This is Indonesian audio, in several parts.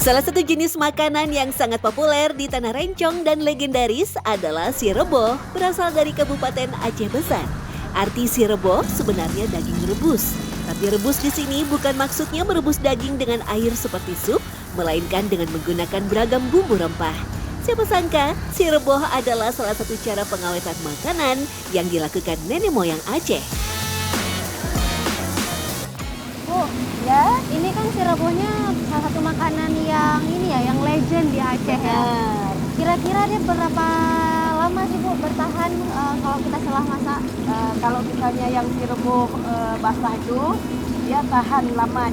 Salah satu jenis makanan yang sangat populer di Tanah Rencong dan legendaris adalah si reboh, berasal dari Kabupaten Aceh Besar. Arti si reboh sebenarnya daging rebus. Tapi rebus di sini bukan maksudnya merebus daging dengan air seperti sup, melainkan dengan menggunakan beragam bumbu rempah. Siapa sangka, si reboh adalah salah satu cara pengawetan makanan yang dilakukan nenek moyang Aceh. Bu, ya ini kan si rebohnya salah satu makanan yang legend di Aceh ya. Kira-kira dia berapa lama sih Bu bertahan kalau kita setelah masak? Kalau misalnya yang si reboh basah itu dia tahan lama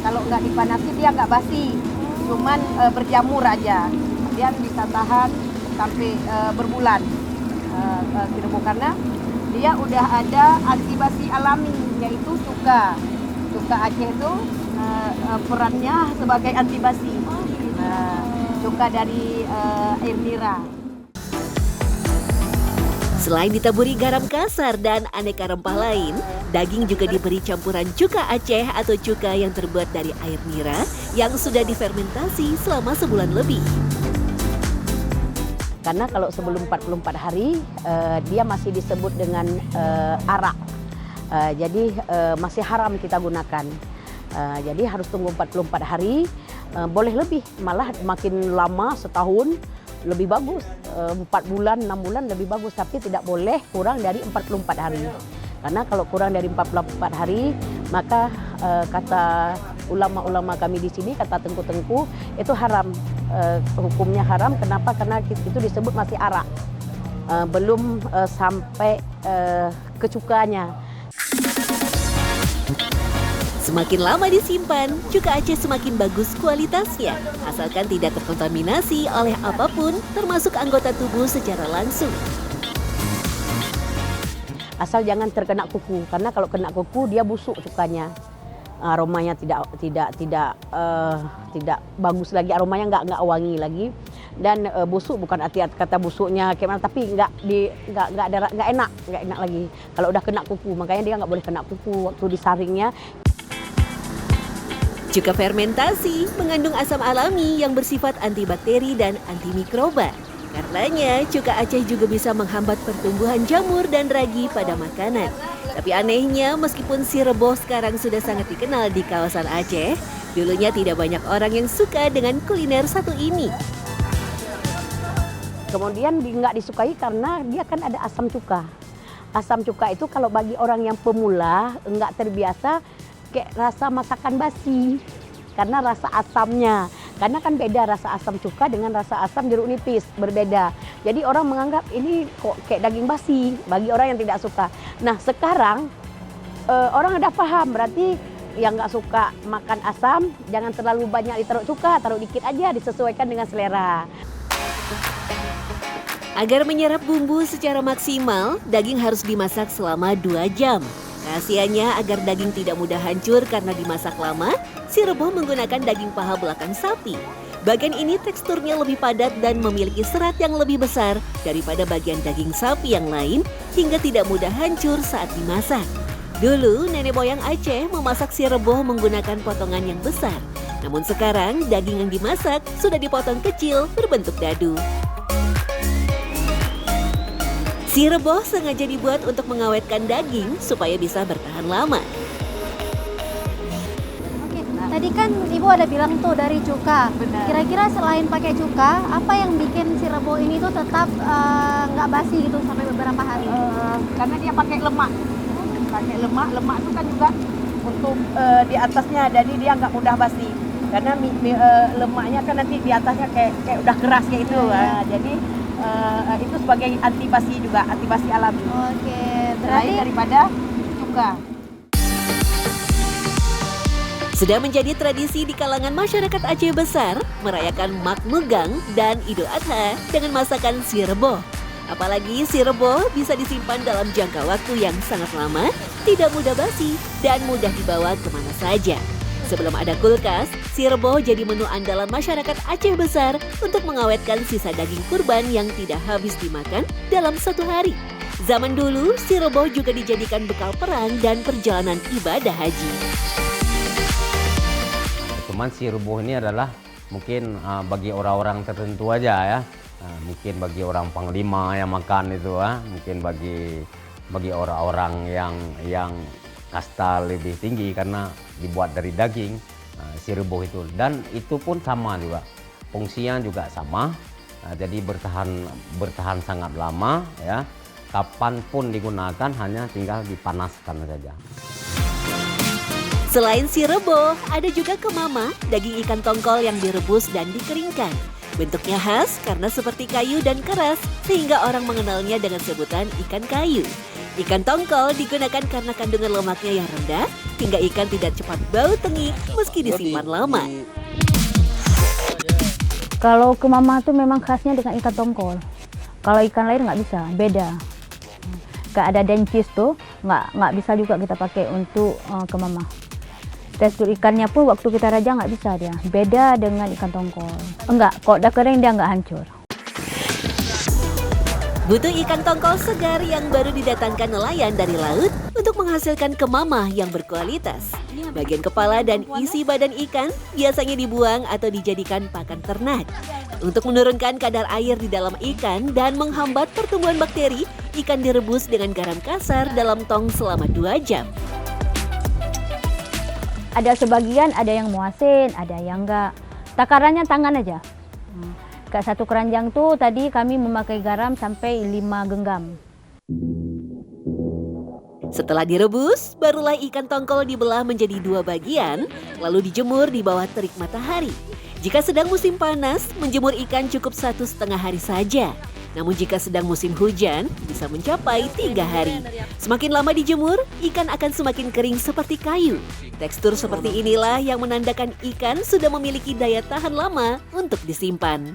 kalau nggak dipanasi dia nggak basi, cuman berjamur aja dia bisa tahan sampai berbulan si reboh karena dia udah ada anti basi alami yaitu cuka Aceh itu perannya sebagai anti basi. Cuka dari air nira. Selain ditaburi garam kasar dan aneka rempah lain, daging juga diberi campuran cuka Aceh atau cuka yang terbuat dari air nira yang sudah difermentasi selama sebulan lebih. Karena kalau sebelum 44 hari dia masih disebut dengan arak. Jadi masih haram kita gunakan. Jadi harus tunggu 44 hari, boleh lebih, malah makin lama setahun lebih bagus, 4 bulan, 6 bulan lebih bagus, tapi tidak boleh kurang dari 44 hari. Karena kalau kurang dari 44 hari, maka kata ulama-ulama kami di sini, kata tengku-tengku, itu haram, hukumnya haram. Kenapa? Karena itu disebut masih arak, belum sampai ke cukanya. Semakin lama disimpan, cuka Aceh semakin bagus kualitasnya, asalkan tidak terkontaminasi oleh apapun, termasuk anggota tubuh secara langsung. Asal jangan terkena kuku, karena kalau kena kuku dia busuk cukanya, aromanya tidak bagus lagi, aromanya nggak wangi lagi, dan busuk bukan arti kata busuknya kayak mana, tapi nggak enak lagi kalau udah kena kuku, makanya dia nggak boleh kena kuku waktu disaringnya. Cuka fermentasi mengandung asam alami yang bersifat antibakteri dan antimikroba. Karenanya, cuka Aceh juga bisa menghambat pertumbuhan jamur dan ragi pada makanan. Tapi anehnya, meskipun si reboh sekarang sudah sangat dikenal di kawasan Aceh, dulunya tidak banyak orang yang suka dengan kuliner satu ini. Kemudian nggak disukai karena dia kan ada asam cuka. Asam cuka itu kalau bagi orang yang pemula, nggak terbiasa, kayak rasa masakan basi karena rasa asamnya. Karena kan beda rasa asam cuka dengan rasa asam jeruk nipis, berbeda. Jadi orang menganggap ini kok kayak daging basi bagi orang yang tidak suka. Nah sekarang orang udah paham, berarti yang nggak suka makan asam jangan terlalu banyak ditaruh cuka, taruh dikit aja, disesuaikan dengan selera. Agar menyerap bumbu secara maksimal, daging harus dimasak selama 2 jam. Rahasianya agar daging tidak mudah hancur karena dimasak lama, si reboh menggunakan daging paha belakang sapi. Bagian ini teksturnya lebih padat dan memiliki serat yang lebih besar daripada bagian daging sapi yang lain hingga tidak mudah hancur saat dimasak. Dulu nenek moyang Aceh memasak si reboh menggunakan potongan yang besar. Namun sekarang daging yang dimasak sudah dipotong kecil berbentuk dadu. Si reboh sengaja dibuat untuk mengawetkan daging supaya bisa bertahan lama. Oke, tadi kan Ibu ada bilang tuh dari cuka. Benar. Kira-kira selain pakai cuka, apa yang bikin si reboh ini tuh tetap nggak basi gitu sampai beberapa hari? Karena dia pakai lemak. Lemak itu kan juga untuk di atasnya, jadi dia nggak mudah basi. Karena lemaknya kan nanti di atasnya kayak udah keras kayak itu. Jadi itu sebagai antibasi juga, antibasi alami. Oke, Selain daripada cuka. Sudah menjadi tradisi di kalangan masyarakat Aceh Besar merayakan Mak Megang dan Idul Adha dengan masakan si reboh. Apalagi si reboh bisa disimpan dalam jangka waktu yang sangat lama, tidak mudah basi, dan mudah dibawa kemana saja. Sebelum ada kulkas, si reboh jadi menu andalan masyarakat Aceh Besar untuk mengawetkan sisa daging kurban yang tidak habis dimakan dalam 1 hari. Zaman dulu, si reboh juga dijadikan bekal perang dan perjalanan ibadah haji. Cuman si rebus ini adalah mungkin bagi orang-orang tertentu aja ya. Mungkin bagi orang panglima yang makan itu, mungkin bagi orang-orang yang kasta lebih tinggi karena dibuat dari daging si rebus itu. Dan itu pun sama juga, fungsinya juga sama. Jadi bertahan sangat lama ya. Kapanpun digunakan, hanya tinggal dipanaskan saja. Selain si rebo, ada juga kemama, daging ikan tongkol yang direbus dan dikeringkan. Bentuknya khas karena seperti kayu dan keras, sehingga orang mengenalnya dengan sebutan ikan kayu. Ikan tongkol digunakan karena kandungan lemaknya yang rendah, hingga ikan tidak cepat bau tengik meski disimpan lama. Kalau kemama tuh memang khasnya dengan ikan tongkol. Kalau ikan lain nggak bisa, beda. Kayak ada dencis tuh, nggak bisa juga kita pakai untuk kemama. Tekstur ikannya pun waktu kita rajang nggak bisa dia. Beda dengan ikan tongkol. Enggak, kalau udah kering dia nggak hancur. Butuh ikan tongkol segar yang baru didatangkan nelayan dari laut untuk menghasilkan kemama yang berkualitas. Bagian kepala dan isi badan ikan biasanya dibuang atau dijadikan pakan ternak. Untuk menurunkan kadar air di dalam ikan dan menghambat pertumbuhan bakteri, ikan direbus dengan garam kasar dalam tong selama 2 jam. Ada sebagian ada yang muasin, ada yang enggak. Takarannya tangan aja. Kayak satu keranjang tuh tadi kami memakai garam sampai 5 genggam. Setelah direbus, barulah ikan tongkol dibelah menjadi 2 bagian, lalu dijemur di bawah terik matahari. Jika sedang musim panas, menjemur ikan cukup 1,5 hari saja. Namun jika sedang musim hujan, bisa mencapai 3 hari. Semakin lama dijemur, ikan akan semakin kering seperti kayu. Tekstur seperti inilah yang menandakan ikan sudah memiliki daya tahan lama untuk disimpan.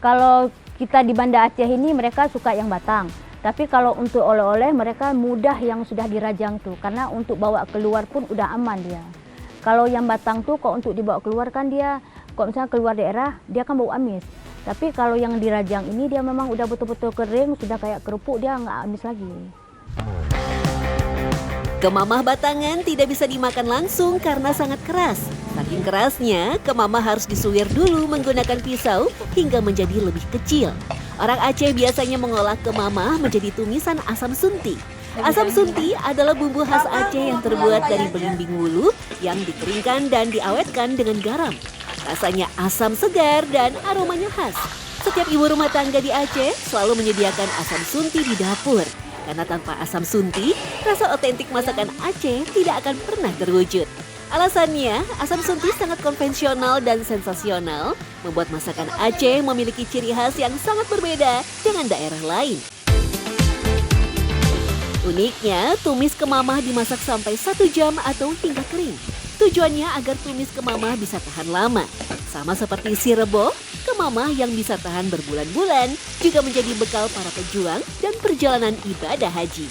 Kalau kita di Banda Aceh ini mereka suka yang batang. Tapi kalau untuk oleh-oleh mereka mudah yang sudah dirajang tuh. Karena untuk bawa keluar pun udah aman dia. Kalau yang batang tuh kok untuk dibawa keluar kan dia, kok misalnya keluar daerah dia kan bau amis. Tapi kalau yang dirajang ini dia memang udah betul-betul kering, sudah kayak kerupuk, dia nggak amis lagi. Kemamah batangan tidak bisa dimakan langsung karena sangat keras. Saking kerasnya, kemamah harus disuwir dulu menggunakan pisau hingga menjadi lebih kecil. Orang Aceh biasanya mengolah kemamah menjadi tumisan asam sunti. Asam sunti adalah bumbu khas Aceh yang terbuat dari belimbing wulu yang dikeringkan dan diawetkan dengan garam. Rasanya asam segar dan aromanya khas. Setiap ibu rumah tangga di Aceh selalu menyediakan asam sunti di dapur. Karena tanpa asam sunti, rasa otentik masakan Aceh tidak akan pernah terwujud. Alasannya, asam sunti sangat konvensional dan sensasional, membuat masakan Aceh memiliki ciri khas yang sangat berbeda dengan daerah lain. Uniknya, tumis kemamah dimasak sampai 1 jam atau hingga kering. Tujuannya agar tumis kemamah bisa tahan lama. Sama seperti si rebo, kemamah yang bisa tahan berbulan-bulan juga menjadi bekal para pejuang dan perjalanan ibadah haji.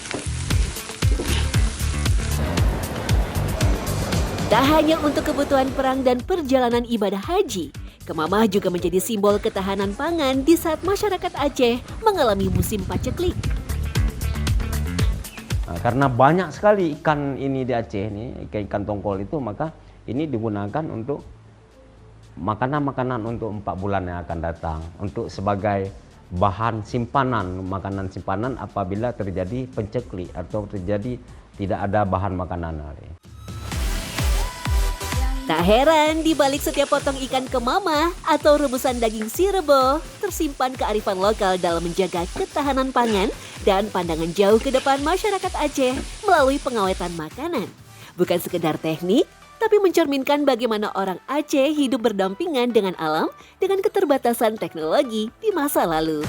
Tak hanya untuk kebutuhan perang dan perjalanan ibadah haji, kemamah juga menjadi simbol ketahanan pangan di saat masyarakat Aceh mengalami musim paceklik. Karena banyak sekali ikan ini di Aceh nih, ikan tongkol itu, maka ini digunakan untuk makanan-makanan untuk 4 bulan yang akan datang, untuk sebagai bahan simpanan, makanan simpanan apabila terjadi penceklik atau terjadi tidak ada bahan makanan. Tak heran di balik setiap potong ikan kemamah atau rebusan daging si rebo, tersimpan kearifan lokal dalam menjaga ketahanan pangan dan pandangan jauh ke depan masyarakat Aceh melalui pengawetan makanan. Bukan sekedar teknik, tapi mencerminkan bagaimana orang Aceh hidup berdampingan dengan alam dengan keterbatasan teknologi di masa lalu.